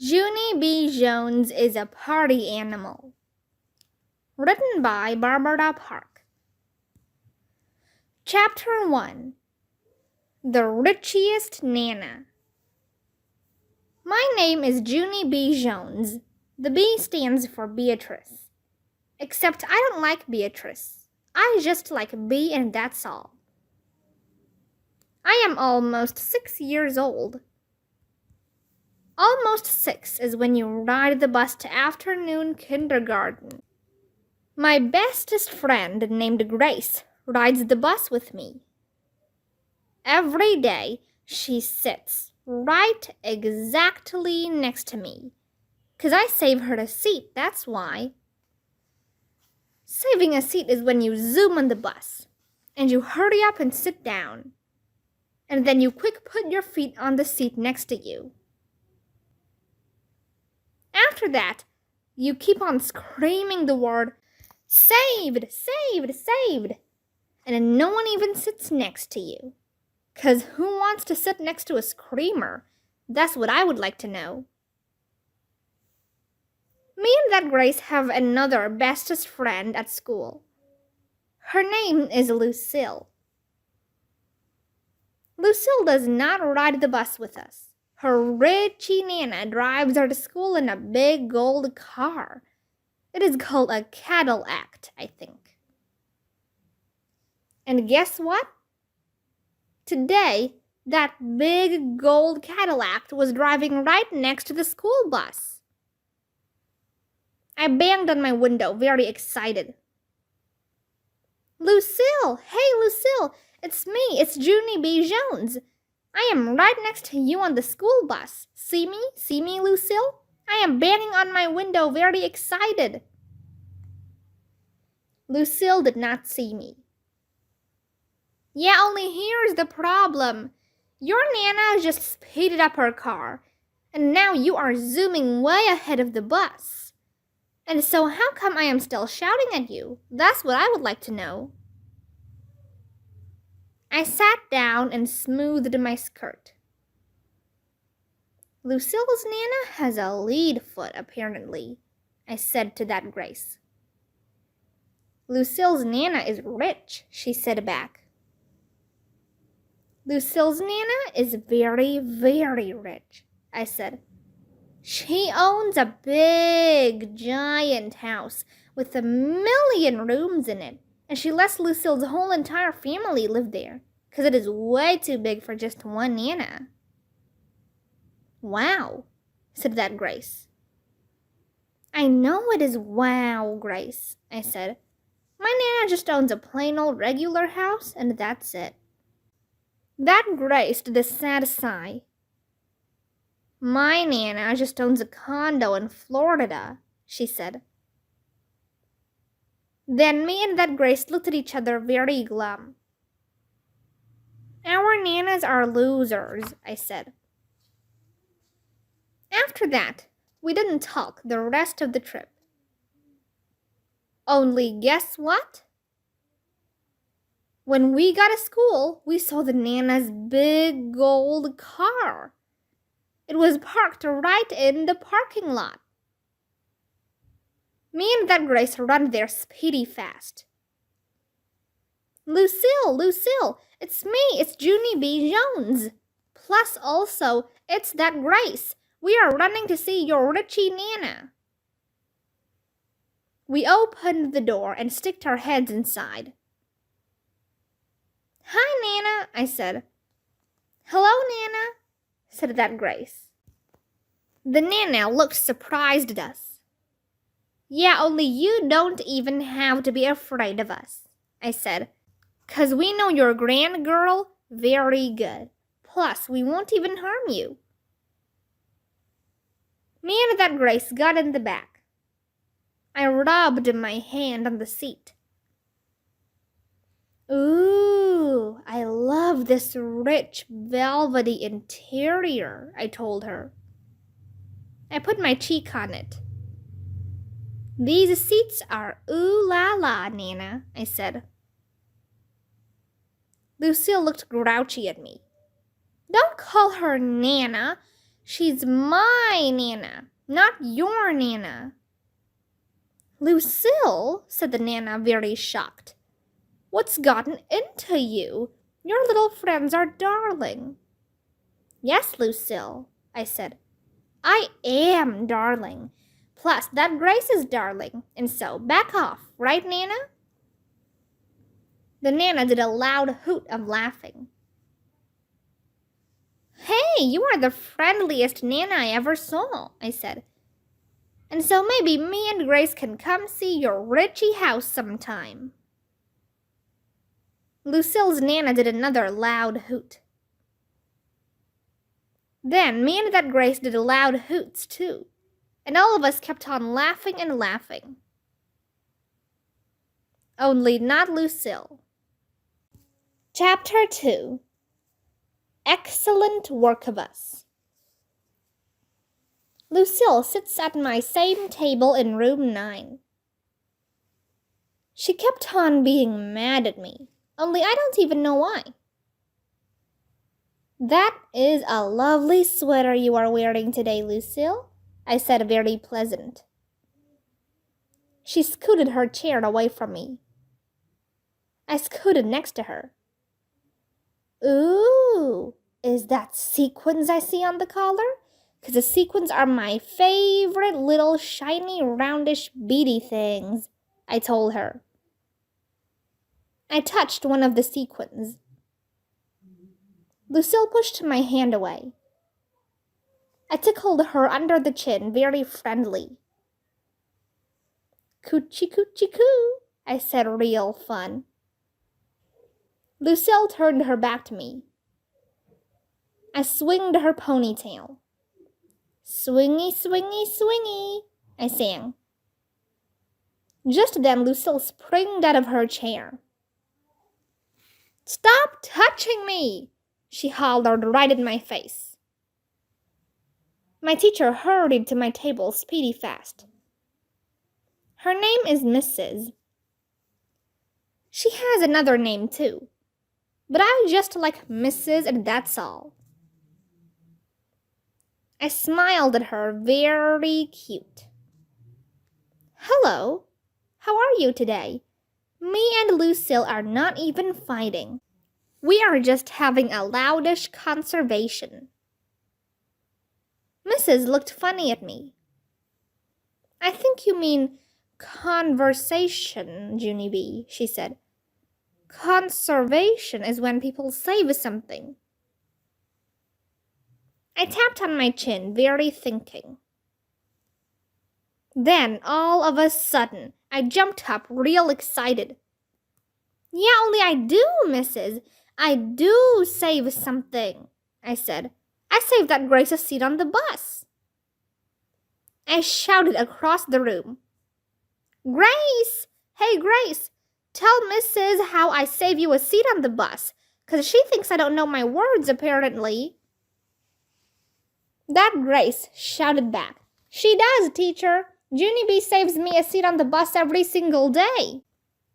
Junie B. Jones is a party animal. Written by Barbara Park. Chapter 1. The Richest Nana. My name is Junie B. Jones. The B stands for Beatrice. Except I don't like Beatrice. I just like B and that's all. I am almost 6 years old. Almost 6 is when you ride the bus to afternoon kindergarten. My bestest friend named Grace rides the bus with me. Every day she sits right exactly next to me, 'cause I save her a seat, that's why. Saving a seat is when you zoom on the bus, and you hurry up and sit down, and then you quick put your feet on the seat next to you. After that, you keep on screaming the word, "Saved! Saved! Saved!" and then no one even sits next to you. 'Cause who wants to sit next to a screamer? That's what I would like to know. Me and that Grace have another bestest friend at school. Her name is Lucille. Lucille does not ride the bus with us. Her Richie Nana drives her to school in a big gold car. It is called a Cadillac, I think. And guess what? Today, that big gold Cadillac was driving right next to the school bus. I banged on my window, very excited. "Lucille! Hey, Lucille! It's me, it's Junie B. Jones. I am right next to you on the school bus. See me? See me, Lucille? I am banging on my window, very excited." Lucille did not see me. "Yeah, only here's the problem. Your Nana just speeded up her car, and now you are zooming way ahead of the bus. And so how come I am still shouting at you? That's what I would like to know." I sat down and smoothed my skirt. "Lucille's Nana has a lead foot, apparently," I said to that Grace. "Lucille's Nana is rich," she said back. "Lucille's Nana is very, very rich," I said. "She owns a big, giant house with 1,000,000 rooms in it, and she lets Lucille's whole entire family live there, 'cause it is way too big for just one Nana." "Wow," said that Grace. "I know it is wow, Grace," I said. "My Nana just owns a plain old regular house, and that's it." That Grace did a sad sigh. "My Nana just owns a condo in Florida," she said. Then me and that Grace looked at each other very glum. "Our Nanas are losers," I said. After that, we didn't talk the rest of the trip. Only guess what? When we got to school, we saw the Nana's big gold car. It was parked right in the parking lot. Me and that Grace ran there speedy fast. "Lucille, Lucille, it's me, it's Junie B. Jones. Plus also, it's that Grace. We are running to see your Richie Nana." We opened the door and sticked our heads inside. "Hi, Nana," I said. "Hello, Nana," said that Grace. The Nana looked surprised at us. "Yeah, only you don't even have to be afraid of us," I said, "'cause we know your grand girl very good. Plus, we won't even harm you." Me and that Grace got in the back. I rubbed my hand on the seat. "Ooh, I love this rich, velvety interior," I told her. I put my cheek on it. "These seats are ooh la la, Nana," I said. Lucille looked grouchy at me. "Don't call her Nana. She's my Nana, not your Nana. Lucille, said the Nana, very shocked. What's gotten into you? Your little friends are darling. Yes, Lucille, I said. I am darling. Plus, that Grace is darling, and so back off, right, Nana? The Nana did a loud hoot of laughing. Hey, you are the friendliest Nana I ever saw, I said. And so maybe me and Grace can come see your Richie house sometime. Lucille's Nana did another loud hoot. Then me and that Grace did loud hoots too, and all of us kept on laughing and laughing. Only not Lucille. Chapter 2. Excellent work of us. Lucille sits at my same table in room 9. She kept on being mad at me, only I don't even know why. That is a lovely sweater you are wearing today, Lucille, I said, very pleasant. She scooted her chair away from me. I scooted next to her. Ooh, is that sequins I see on the collar? 'Cause the sequins are my favorite little shiny, roundish, beady things, I told her. I touched one of the sequins. Lucille pushed my hand away. I tickled her under the chin, very friendly. Coochie coochie coo, I said, real fun. Lucille turned her back to me. I swinged her ponytail. Swingy, swingy, swingy, I sang. Just then Lucille sprang out of her chair. Stop touching me, she hollered right in my face. My teacher hurried to my table speedy fast. Her name is Mrs. She has another name too, but I just like Mrs. and that's all. I smiled at her, very cute. Hello, how are you today? Me and Lucille are not even fighting. We are just having a loudish conversation. Mrs. looked funny at me. I think you mean conversation, Junie B, she said. Conservation is when people save something. I tapped on my chin, very thinking. Then, all of a sudden, I jumped up, real excited. Yeah, only I do, Mrs. I do save something, I said. I saved that Grace a seat on the bus. I shouted across the room. Grace! Hey, Grace! Tell Mrs. how I save you a seat on the bus, 'cause she thinks I don't know my words, apparently. That Grace shouted back. She does, teacher. Junie B saves me a seat on the bus every single day.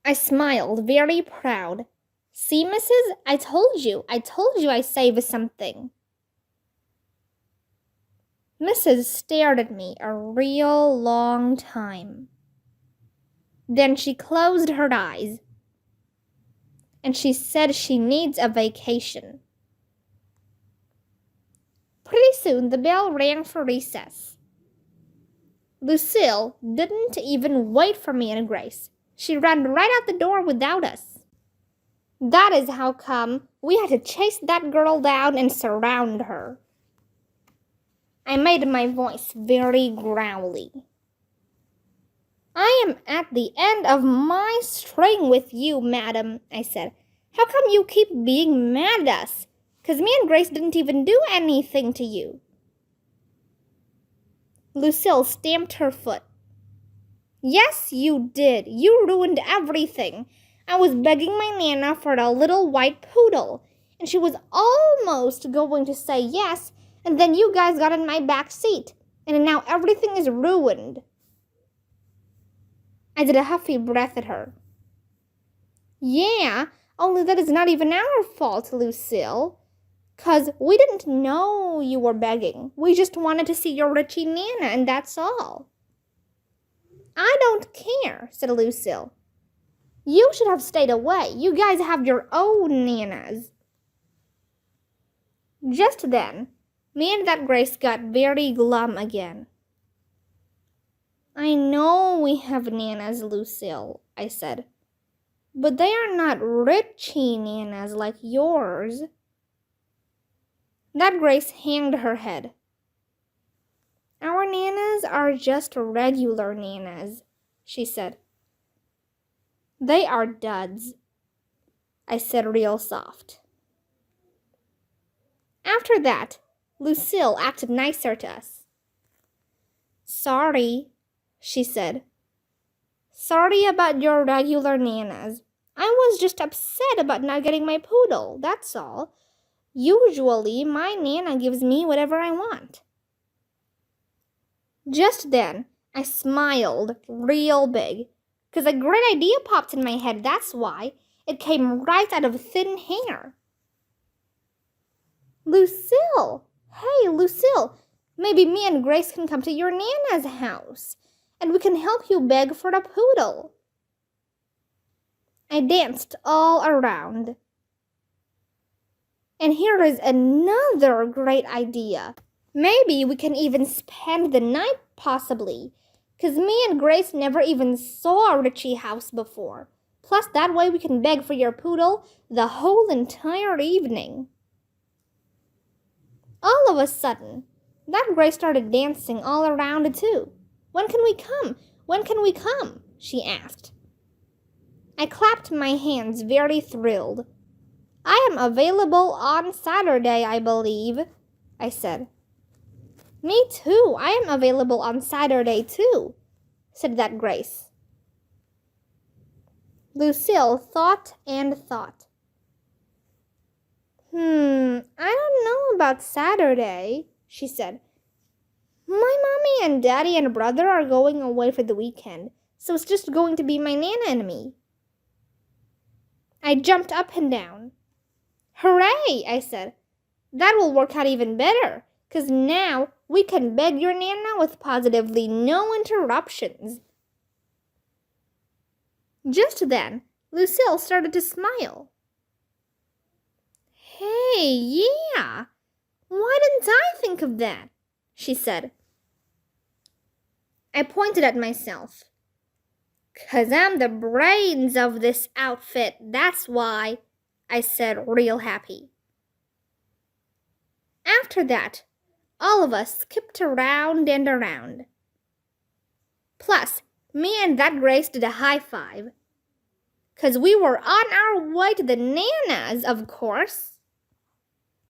I smiled, very proud. See, Mrs., I told you I save something. Mrs. stared at me a real long time. Then she closed her eyes, and she said she needs a vacation. Pretty soon the bell rang for recess. Lucille didn't even wait for me and Grace. She ran right out the door without us. That is how come we had to chase that girl down and surround her. I made my voice very growly. I am at the end of my string with you, madam, I said. How come you keep being mad at us? 'Cause me and Grace didn't even do anything to you. Lucille stamped her foot. Yes, you did. You ruined everything. I was begging my Nana for a little white poodle, and she was almost going to say yes, and then you guys got in my back seat, and now everything is ruined. I did a huffy breath at her. Yeah, only that is not even our fault, Lucille. 'Cause we didn't know you were begging. We just wanted to see your Richie Nana, and that's all. I don't care, said Lucille. You should have stayed away. You guys have your own Nanas. Just then, me and that Grace got very glum again. I know we have Nanas, Lucille, I said. But they are not Richie Nanas like yours. That Grace hanged her head. Our Nanas are just regular Nanas, she said. They are duds, I said real soft. After that, Lucille acted nicer to us. Sorry, she said. Sorry about your regular Nanas. I was just upset about not getting my poodle, that's all. Usually, my Nana gives me whatever I want. Just then, I smiled real big, 'cause a great idea popped in my head, that's why. It came right out of thin air. Lucille! Hey, Lucille! Maybe me and Grace can come to your Nana's house, and we can help you beg for a poodle. I danced all around. And here is another great idea. Maybe we can even spend the night, possibly, 'cause me and Grace never even saw a Richie house before. Plus, that way we can beg for your poodle the whole entire evening. All of a sudden, that Grace started dancing all around too. When can we come? When can we come? She asked. I clapped my hands, very thrilled. I am available on Saturday, I believe, I said. Me too, I am available on Saturday too, said that Grace. Lucille thought and thought. I don't know about Saturday, she said. My mommy and daddy and brother are going away for the weekend, so it's just going to be my Nana and me. I jumped up and down. Hooray, I said. That will work out even better, 'cause now we can beg your Nana with positively no interruptions. Just then, Lucille started to smile. Hey, yeah! Why didn't I think of that? She said. I pointed at myself. 'Cause I'm the brains of this outfit, that's why, I said, real happy. After that, all of us skipped around and around. Plus, me and that Grace did a high five. 'Cause we were on our way to the Nanas, of course.